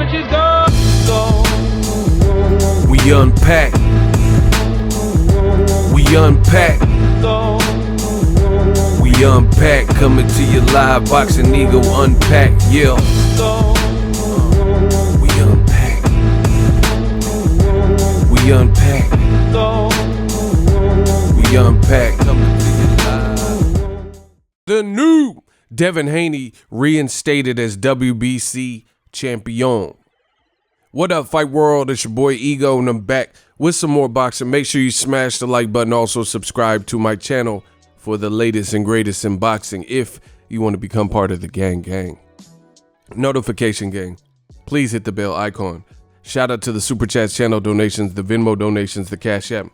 bitches go. We unpack. We unpack. We unpack. Coming to you live. Boxing Ego Unpacked. Yeah. We unpack. We unpack. We unpack. Coming to you live. The new Devin Haney reinstated as WBC champion. What up, Fight World? It's your boy Ego, and I'm back with some more boxing. Make sure you smash the like button. Also, subscribe to my channel for the latest and greatest in boxing if you want to become part of the gang. Notification gang. Please hit the bell icon. Shout out to the Super Chats, channel donations, the Venmo donations, the Cash App,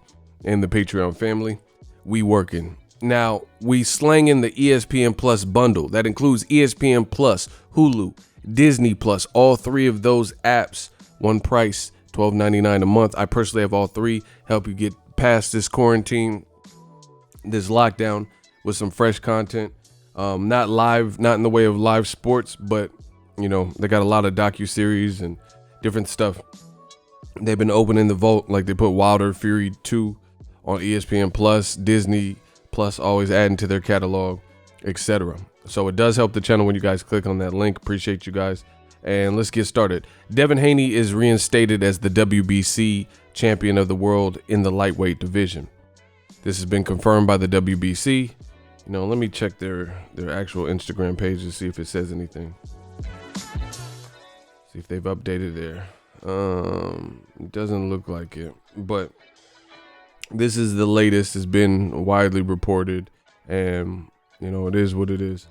and the Patreon family. We working. Now, we slanging the ESPN Plus bundle. That includes ESPN Plus, Hulu, Disney Plus, all three of those apps. One price, $12.99 a month. I personally have all three. Help you get past this quarantine, this lockdown, with some fresh content. Not live, not in the way of live sports, but you know, they got a lot of docuseries and different stuff. They've been opening the vault, like they put Wilder Fury 2 on ESPN Plus, Disney Plus always adding to their catalog, etc. So it does help the channel when you guys click on that link. Appreciate you guys. And let's get started. Devin Haney is reinstated as the WBC champion of the world in the lightweight division. This has been confirmed by the WBC. You know, let me check their actual Instagram page to see if it says anything. See if they've updated there. It doesn't look like it, but this is the latest. It's been widely reported, and you know, it is what it is.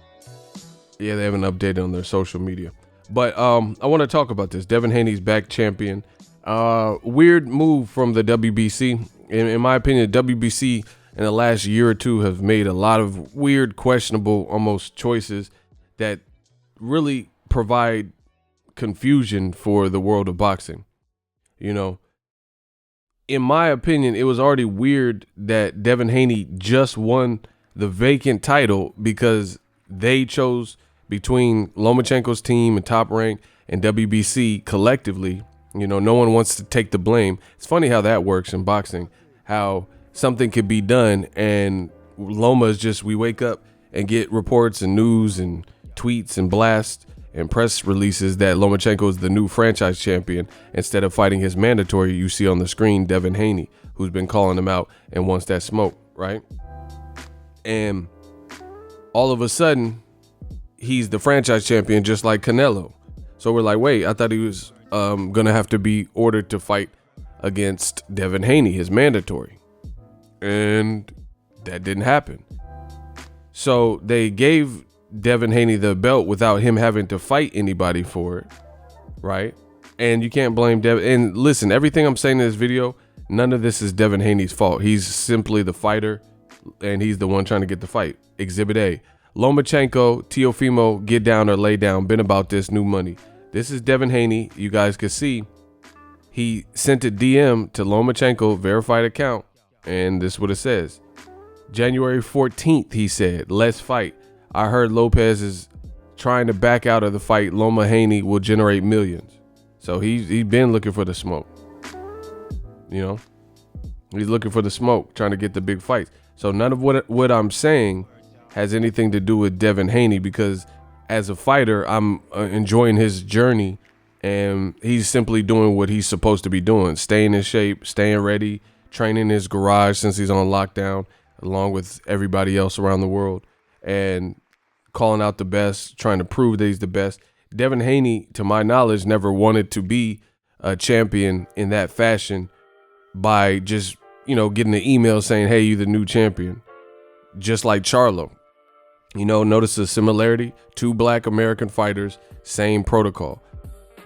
Yeah, they haven't updated on their social media. But I want to talk about this. Devin Haney's back champion. Weird move from the WBC. In my opinion, the WBC in the last year or two have made a lot of weird, questionable, almost choices that really provide confusion for the world of boxing. You know, in my opinion, it was already weird that Devin Haney just won the vacant title because they chose between Lomachenko's team and Top Rank and WBC collectively. You know, no one wants to take the blame. It's funny how that works in boxing, how something could be done and Loma is just, we wake up and get reports and news and tweets and blasts and press releases that Lomachenko is the new franchise champion instead of fighting his mandatory. You see on the screen Devin Haney, who's been calling him out and wants that smoke, right? And all of a sudden, he's the franchise champion just like Canelo. So we're like, wait, I thought he was gonna have to be ordered to fight against Devin Haney, his mandatory. And that didn't happen. So they gave Devin Haney the belt without him having to fight anybody for it, right? And you can't blame Devin. And listen, everything I'm saying in this video, none of this is Devin Haney's fault. He's simply the fighter, and he's the one trying to get the fight. Exhibit A. Lomachenko, Teofimo, get down or lay down. Been about this, new money. This is Devin Haney. You guys can see he sent a DM to Lomachenko, verified account, and this is what it says. January 14th, he said, let's fight. I heard Lopez is trying to back out of the fight. Loma Haney will generate millions. So he's been looking for the smoke. You know, he's looking for the smoke, trying to get the big fights. So none of what I'm saying has anything to do with Devin Haney, because as a fighter, I'm enjoying his journey, and he's simply doing what he's supposed to be doing, staying in shape, staying ready, training in his garage since he's on lockdown, along with everybody else around the world, and calling out the best, trying to prove that he's the best. Devin Haney, to my knowledge, never wanted to be a champion in that fashion by just, you know, getting an email saying, hey, you're the new champion. Just like Charlo. You know, notice the similarity. Two black American fighters, same protocol.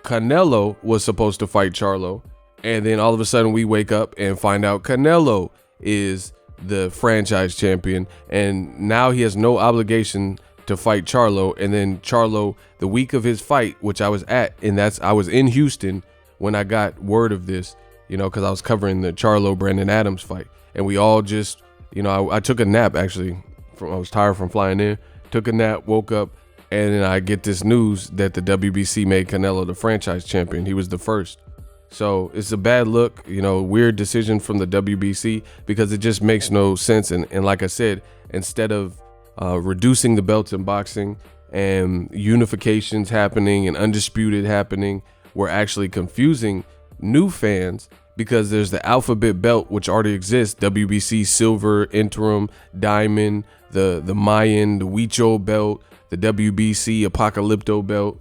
Canelo was supposed to fight Charlo, and then all of a sudden we wake up and find out Canelo is the franchise champion, and now he has no obligation to fight Charlo. And then Charlo, the week of his fight, which I was at, and I was in Houston when I got word of this, you know, because I was covering the Charlo Brandon Adams fight, and we all just, you know, I took a nap actually. I was tired from flying in, took a nap, woke up, And then I get this news that the WBC made Canelo the franchise champion. He was the first. So it's a bad look, weird decision from the WBC because it just makes no sense. And like I said, instead of reducing the belts in boxing and unifications happening and undisputed happening, we're actually confusing new fans because there's the alphabet belt, which already exists, WBC silver, interim, diamond, the Mayan, the Huicho belt, the WBC Apocalypto belt,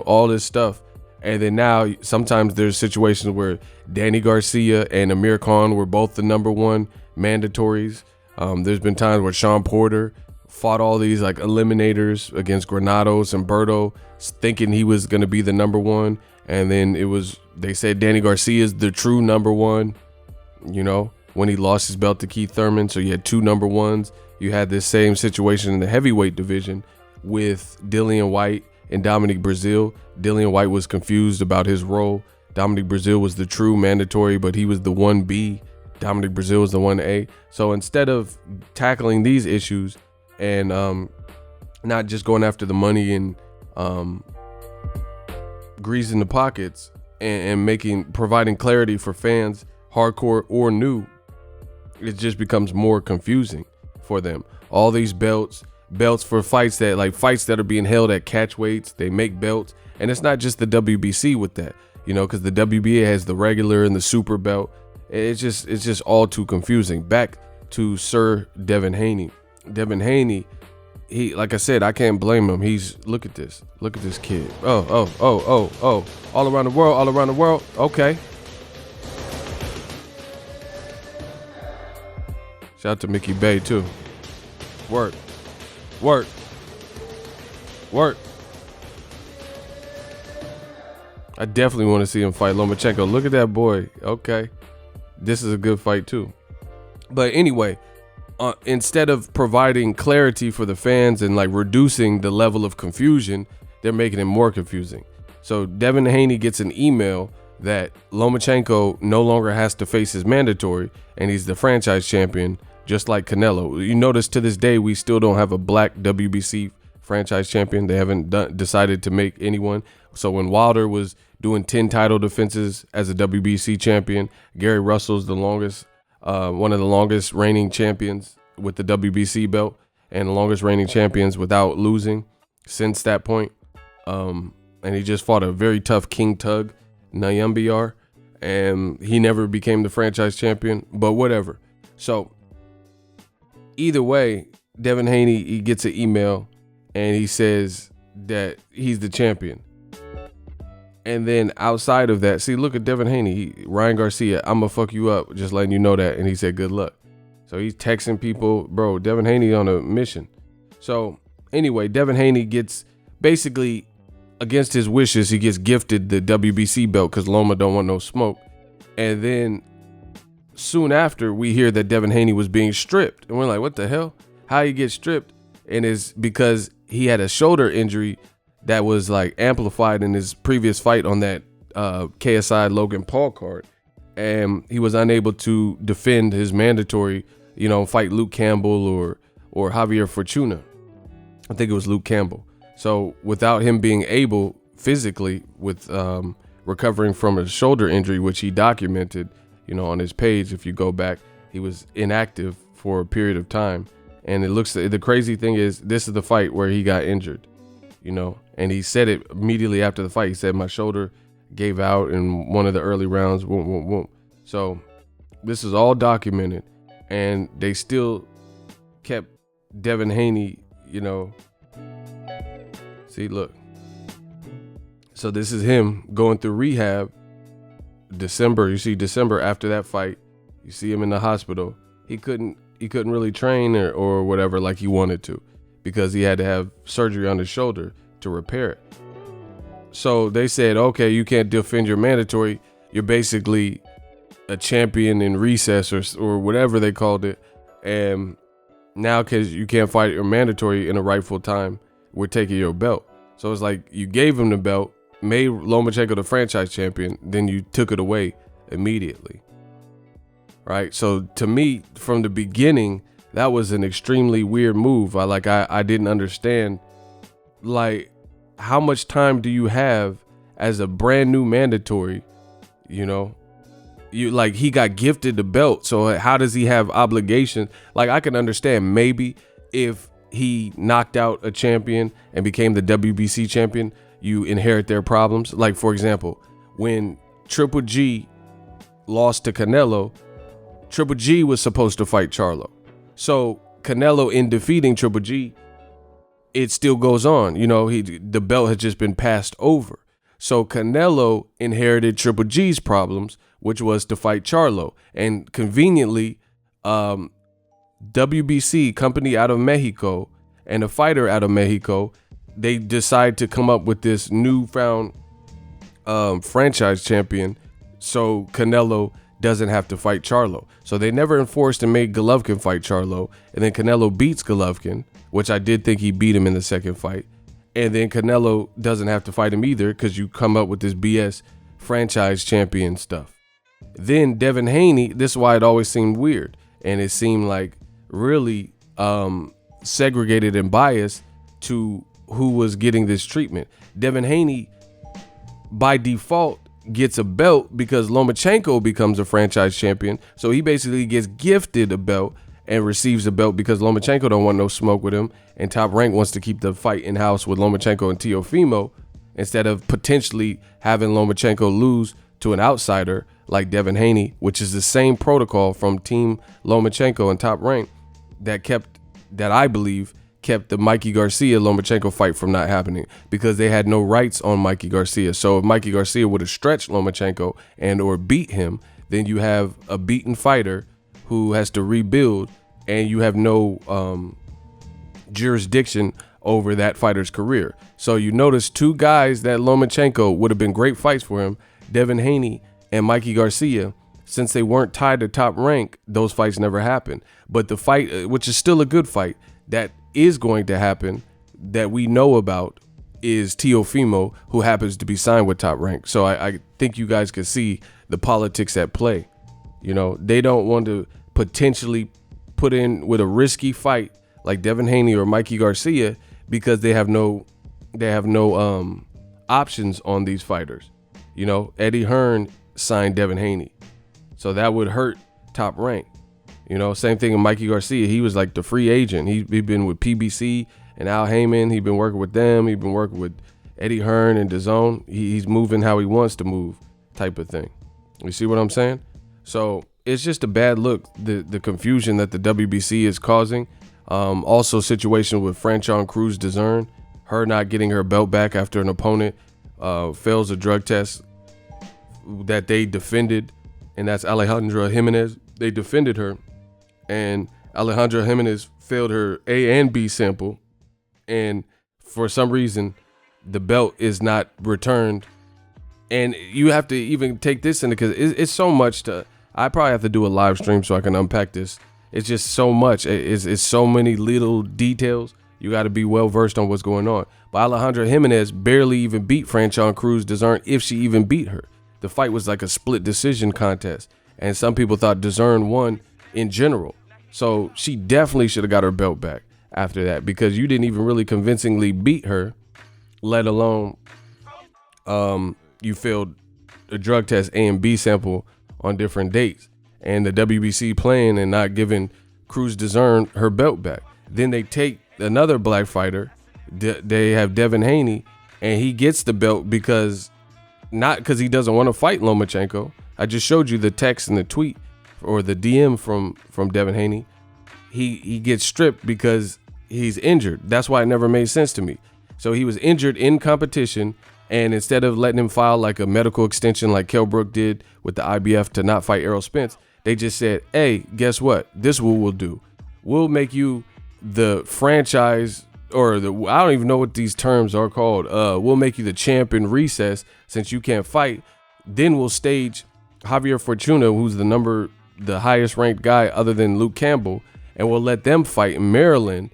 all this stuff. And then now sometimes there's situations where Danny Garcia and Amir Khan were both the #1 mandatories. There's been times where Sean Porter fought all these like eliminators against Granados and Berto, thinking he was going to be the #1. And then they said Danny Garcia is the true #1, when he lost his belt to Keith Thurman. So you had two #1s. You had this same situation in the heavyweight division with Dillian White and Dominic Breazeale. Dillian White was confused about his role. Dominic Breazeale was the true mandatory, but he was the 1B. Dominic Breazeale was the 1A. So instead of tackling these issues and not just going after the money and greasing the pockets and providing clarity for fans, hardcore or new, it just becomes more confusing for them. All these belts for fights that are being held at catch weights, they make belts. And it's not just the WBC with that, because the WBA has the regular and the super belt. It's just all too confusing. Back to Sir Devin Haney. Devin Haney, he, like I said, I can't blame him. Look at this kid. Oh, all around the world. Okay. Shout out to Mickey Bay too. Work. I definitely want to see him fight Lomachenko. Look at that boy. Okay. This is a good fight too. But anyway, instead of providing clarity for the fans and reducing the level of confusion, they're making it more confusing. So Devin Haney gets an email that Lomachenko no longer has to face his mandatory and he's the franchise champion, just like Canelo. You notice to this day, we still don't have a black WBC franchise champion. They haven't decided to make anyone. So when Wilder was doing 10 title defenses as a WBC champion, Gary Russell's the longest, one of the longest reigning champions with the WBC belt and the longest reigning champions without losing since that point. And he just fought a very tough King Tug, Nayambiar, and he never became the franchise champion, but whatever. So either way, Devin Haney, he gets an email and he says that he's the champion. And then outside of that, see, look at Devin Haney. Ryan Garcia, I'm going to fuck you up, just letting you know that. And he said, good luck. So he's texting people. Bro, Devin Haney on a mission. So anyway, Devin Haney gets basically, against his wishes, he gets gifted the WBC belt because Loma don't want no smoke. And then soon after, we hear that Devin Haney was being stripped. And we're like, what the hell? How he get stripped? And it's because he had a shoulder injury that was amplified in his previous fight on that KSI Logan Paul card. And he was unable to defend his mandatory, fight Luke Campbell or Javier Fortuna. I think it was Luke Campbell. So without him being able physically with recovering from a shoulder injury, which he documented, on his page, if you go back, he was inactive for a period of time. And the crazy thing is, this is the fight where he got injured, and he said it immediately after the fight. He said, my shoulder gave out in one of the early rounds. So this is all documented, and they still kept Devin Haney, See, look. So this is him going through rehab. December, you see December after that fight, you see him in the hospital. He couldn't really train or whatever like he wanted to because he had to have surgery on his shoulder to repair it. So they said, okay, you can't defend your mandatory. You're basically a champion in recess or whatever they called it. And now because you can't fight your mandatory in a rightful time, we're taking your belt. So it's like you gave him the belt, made Lomachenko the franchise champion, then you took it away immediately. Right? So to me, from the beginning, that was an extremely weird move. I didn't understand like, how much time do you have as a brand new mandatory? You know, he got gifted the belt. So how does he have obligations? Like, I can understand maybe if he knocked out a champion and became the WBC champion, you inherit their problems. Like, for example, when Triple G lost to Canelo, Triple G was supposed to fight Charlo. So Canelo, in defeating Triple G, it still goes on. You know, the belt has just been passed over. So Canelo inherited Triple G's problems, which was to fight Charlo. And conveniently, WBC, company out of Mexico, and a fighter out of Mexico, they decide to come up with this newfound franchise champion, so Canelo doesn't have to fight Charlo. So they never enforced and made Golovkin fight Charlo, and then Canelo beats Golovkin, which I did think he beat him in the second fight, and then Canelo doesn't have to fight him either because you come up with this BS franchise champion stuff. Then Devin Haney, this is why it always seemed weird, and it seemed like really segregated and biased to who was getting this treatment. Devin Haney, by default, gets a belt because Lomachenko becomes a franchise champion. So he basically gets gifted a belt and receives a belt because Lomachenko don't want no smoke with him, and Top Rank wants to keep the fight in-house with Lomachenko and Teofimo instead of potentially having Lomachenko lose to an outsider like Devin Haney, which is the same protocol from Team Lomachenko and Top Rank that I believe kept the Mikey Garcia Lomachenko fight from not happening, because they had no rights on Mikey Garcia. So if Mikey Garcia would have stretched Lomachenko and or beat him, then you have a beaten fighter who has to rebuild, and you have no jurisdiction over that fighter's career. So you notice two guys that Lomachenko would have been great fights for him, Devin Haney and Mikey Garcia. Since they weren't tied to Top Rank, those fights never happened. But the fight, which is still a good fight, that is going to happen, that we know about, is Teofimo, who happens to be signed with Top Rank. So I think you guys can see the politics at play. You know, they don't want to potentially put in with a risky fight like Devin Haney or Mikey Garcia because they have no options on these fighters. You know, Eddie Hearn signed Devin Haney, so that would hurt Top Rank. You know, same thing with Mikey Garcia. He was like the free agent. He's been with PBC and Al Heyman. He's been working with them. He's been working with Eddie Hearn and DAZN. He's moving how he wants to move, type of thing. You see what I'm saying? So it's just a bad look, the confusion that the WBC is causing. Also, situation with Franchon Cruz DAZN, her not getting her belt back after an opponent fails a drug test that they defended, and that's Alejandra Jimenez. They defended her, and Alejandra Jimenez failed her A and B sample, and for some reason the belt is not returned. And you have to even take this into, because it's so much to, I probably have to do a live stream so I can unpack this. It's just so much. It's so many little details. You got to be well versed on what's going on. But Alejandra Jimenez barely even beat Franchon Cruz DAZN, if she even beat her. The fight was like a split decision contest, and some people thought DAZN won in general. So she definitely should have got her belt back after that, because you didn't even really convincingly beat her, let alone you failed a drug test A and B sample on different dates, and the WBC playing and not giving Cruz DAZN her belt back. Then they take another black fighter, they have Devin Haney, and he gets the belt because, not because he doesn't want to fight Lomachenko. I just showed you the text and the tweet or the DM from Devin Haney. He gets stripped because he's injured. That's why it never made sense to me. So he was injured in competition, and instead of letting him file like a medical extension like Kell Brook did with the IBF to not fight Errol Spence, they just said, hey, guess what? This is what we'll do. We'll make you the franchise, or the, I don't even know what these terms are called. We'll make you the champ in recess since you can't fight. Then we'll stage Javier Fortuna, who's the highest ranked guy other than Luke Campbell, and we'll let them fight in Maryland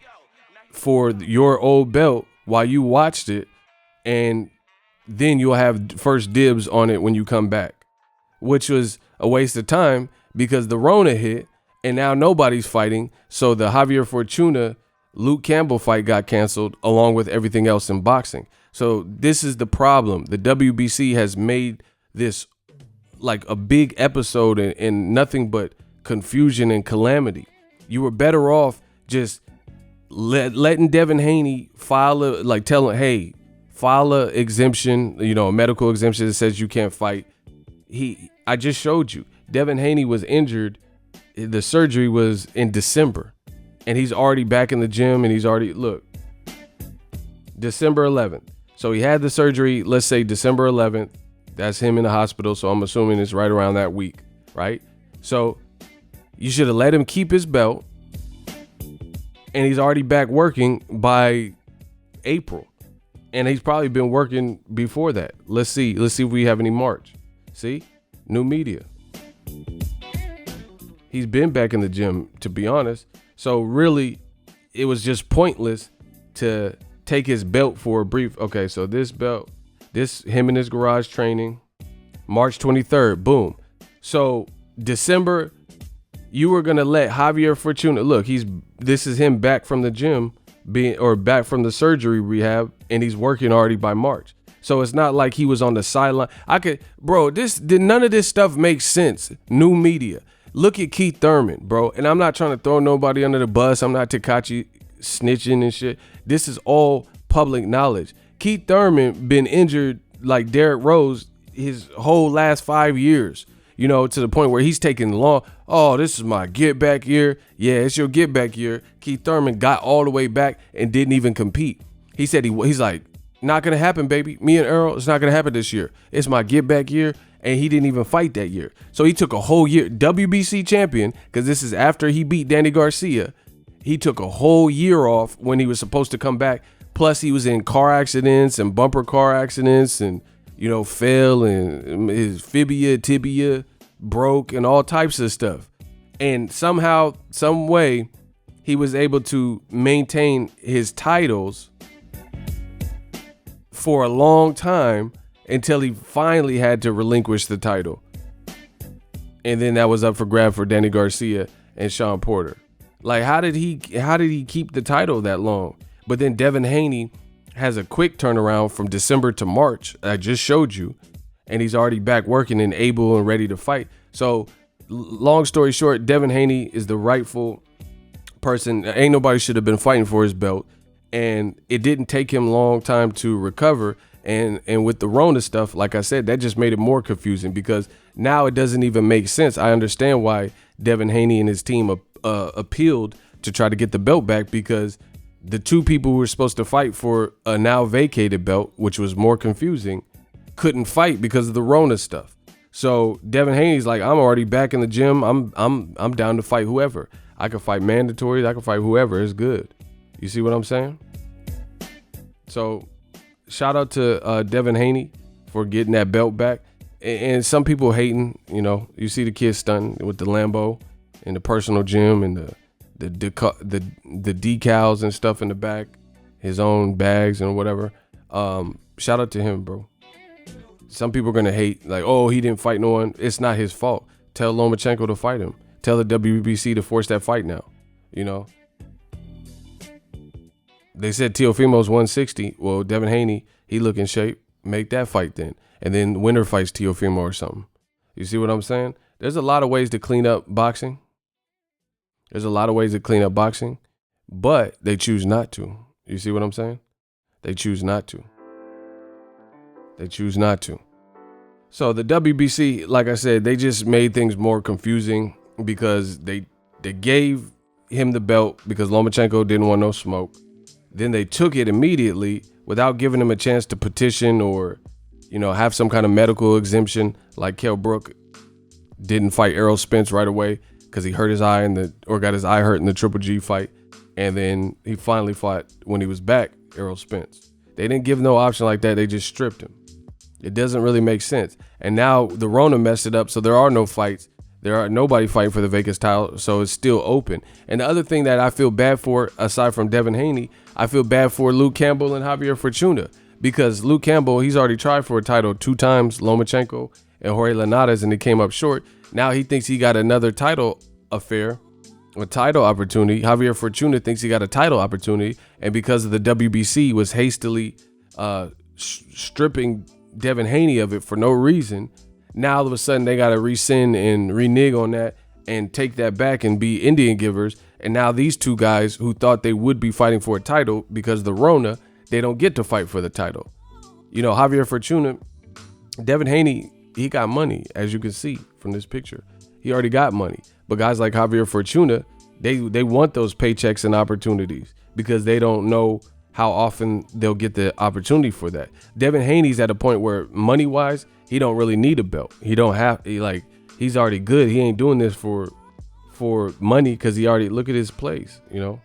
for your old belt while you watched it, and then you'll have first dibs on it when you come back, which was a waste of time because the Rona hit and now nobody's fighting. So the Javier Fortuna Luke Campbell fight got canceled along with everything else in boxing. So this is the problem. The WBC has made this like a big episode and nothing but confusion and calamity. You were better off just letting Devin Haney file a exemption, a medical exemption that says you can't fight. I just showed you. Devin Haney was injured. The surgery was in December. And he's already back in the gym, and he's already, December 11th. So he had the surgery, let's say December 11th. That's him in the hospital, so I'm assuming it's right around that week, right? So you should have let him keep his belt, and he's already back working by April. And he's probably been working before that. Let's see if we have any March. See? New media. He's been back in the gym, to be honest. So really, it was just pointless to take his belt for a brief. Okay, so this belt, him in his garage training, March 23rd, boom. So December, you were gonna let Javier Fortuna look. This is him back from the gym, back from the surgery rehab, and he's working already by March. So it's not like he was on the sideline. None of this stuff makes sense. New media. Look at Keith Thurman, bro. And I'm not trying to throw nobody under the bus. I'm not Tekashi snitching and shit. This is all public knowledge. Keith Thurman been injured like Derrick Rose his whole last 5 years, to the point where he's taking long. Oh, this is my get back year. Yeah, it's your get back year. Keith Thurman got all the way back and didn't even compete. He said he's like, not going to happen, baby. Me and Earl, it's not going to happen this year. It's my get back year. And he didn't even fight that year. So he took a whole year, WBC champion, because this is after he beat Danny Garcia. He took a whole year off when he was supposed to come back. Plus he was in car accidents and bumper car accidents and, fell and his tibia broke and all types of stuff. And somehow, some way, he was able to maintain his titles for a long time until he finally had to relinquish the title. And then that was up for grab for Danny Garcia and Sean Porter. Like, how did he keep the title that long? But then Devin Haney has a quick turnaround from December to March. I just showed you. And he's already back working and able and ready to fight. So long story short, Devin Haney is the rightful person. Ain't nobody should have been fighting for his belt. And it didn't take him a long time to recover. And with the Rona stuff, like I said, that just made it more confusing because now it doesn't even make sense. I understand why Devin Haney and his team appealed to try to get the belt back, because the two people who were supposed to fight for a now vacated belt, which was more confusing, couldn't fight because of the Rona stuff. So Devin Haney's like, I'm already back in the gym. I'm down to fight whoever. I can fight mandatories. I can fight whoever. It's good. You see what I'm saying? So shout out to Devin Haney for getting that belt back. And some people hating, you see the kid stunting with the Lambo in the personal gym and the decals and stuff in the back, his own bags and whatever. Shout out to him, bro. Some people are going to hate, like, oh, he didn't fight no one. It's not his fault. Tell Lomachenko to fight him. Tell the WBC to force that fight now, They said Teofimo's 160. Well, Devin Haney, he look in shape. Make that fight then. And then winner fights Teofimo or something. You see what I'm saying? There's a lot of ways to clean up boxing. But they choose not to. You see what I'm saying? They choose not to. So the WBC, like I said, they just made things more confusing because they gave him the belt because Lomachenko didn't want no smoke. Then they took it immediately without giving him a chance to petition or, have some kind of medical exemption. Like Kell Brook didn't fight Errol Spence right away because he hurt his eye got his eye hurt in the Triple G fight. And then he finally fought when he was back, Errol Spence. They didn't give no option like that. They just stripped him. It doesn't really make sense. And now the Rona messed it up, so there are no fights. There are nobody fighting for the vacant title, so it's still open. And the other thing that I feel bad for, aside from Devin Haney, I feel bad for Luke Campbell and Javier Fortuna, because Luke Campbell, he's already tried for a title 2 times, Lomachenko and Jorge Linares, and it came up short. Now he thinks he got another title affair a title opportunity. Javier Fortuna thinks he got a title opportunity, and because of the WBC was hastily stripping Devin Haney of it for no reason, now all of a sudden they got to rescind and renege on that and take that back and be Indian givers. And now these two guys who thought they would be fighting for a title because of the Rona, they don't get to fight for the title. You know, Javier Fortuna, Devin Haney, he got money, as you can see from this picture. He already got money. But guys like Javier Fortuna, they want those paychecks and opportunities because they don't know how often they'll get the opportunity for that. Devin Haney's at a point where money-wise, he don't really need a belt. He's already good. He ain't doing this for money because he already, look at his place, you know.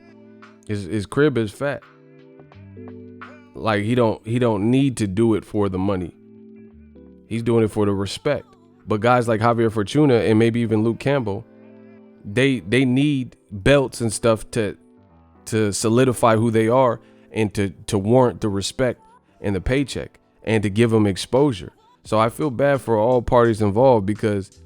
His crib is fat. Like he don't need to do it for the money. He's doing it for the respect. But guys like Javier Fortuna and maybe even Luke Campbell, they need belts and stuff to solidify who they are and to warrant the respect and the paycheck and to give them exposure. So I feel bad for all parties involved because,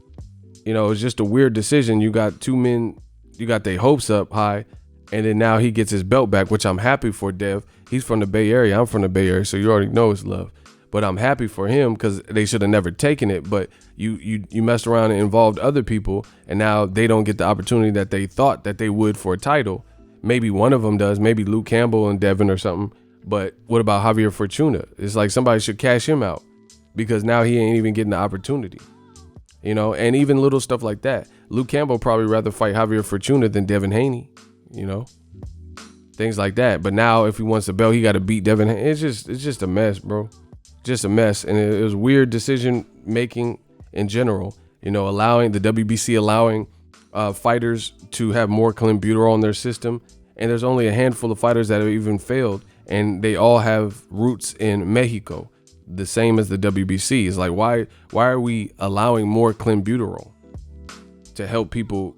you know, it's just a weird decision. You got two men, you got their hopes up high, and then now he gets his belt back, which I'm happy for Dev. He's from the Bay Area. I'm from the Bay Area, so you already know it's love. But I'm happy for him because they should have never taken it. But you messed around and involved other people, and now they don't get the opportunity that they thought that they would for a title. Maybe one of them does, maybe Luke Campbell and Devin or something. But what about Javier Fortuna? It's like somebody should cash him out because now he ain't even getting the opportunity. You know, and even little stuff like that. Luke Campbell probably rather fight Javier Fortuna than Devin Haney, you know, things like that. But now if he wants a belt, he got to beat Devin Haney. It's just a mess, bro. Just a mess. And it was weird decision making in general, you know, allowing the WBC allowing fighters to have more clenbuterol in their system. And there's only a handful of fighters that have even failed. And they all have roots in Mexico, the same as the WBC. It's like, why are we allowing more clenbuterol to help people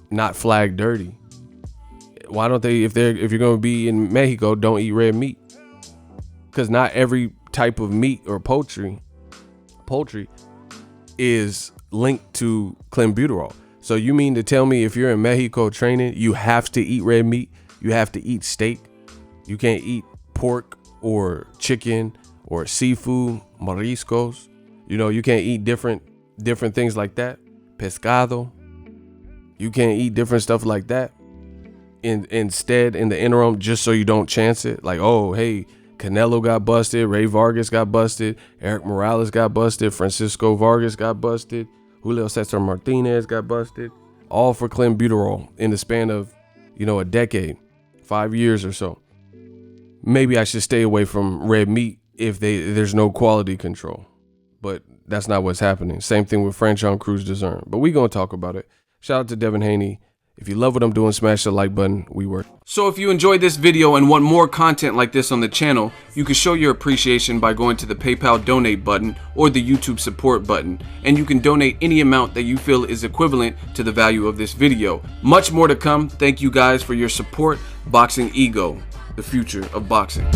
not flag dirty? Why don't they, if you're going to be in Mexico, don't eat red meat? Because not every type of meat or poultry is linked to clenbuterol. So you mean to tell me if you're in Mexico training, you have to eat red meat? You have to eat steak? You can't eat pork or chicken or seafood, mariscos? You know, you can't eat different things like that. Pescado. You can't eat different stuff like that. Instead, in the interim, just so you don't chance it. Like, oh, hey, Canelo got busted, Ray Vargas got busted, Eric Morales got busted, Francisco Vargas got busted, Julio Cesar Martinez got busted, all for clenbuterol in the span of, you know, a decade, 5 years or so. Maybe I should stay away from red meat if there's no quality control. But that's not what's happening. Same thing with Franchon Cruz Dezern. But we gonna talk about it. Shout out to Devin Haney. If you love what I'm doing, smash the like button. We work. So if you enjoyed this video and want more content like this on the channel, you can show your appreciation by going to the PayPal donate button or the YouTube support button. And you can donate any amount that you feel is equivalent to the value of this video. Much more to come. Thank you guys for your support. Boxing Ego, the future of boxing.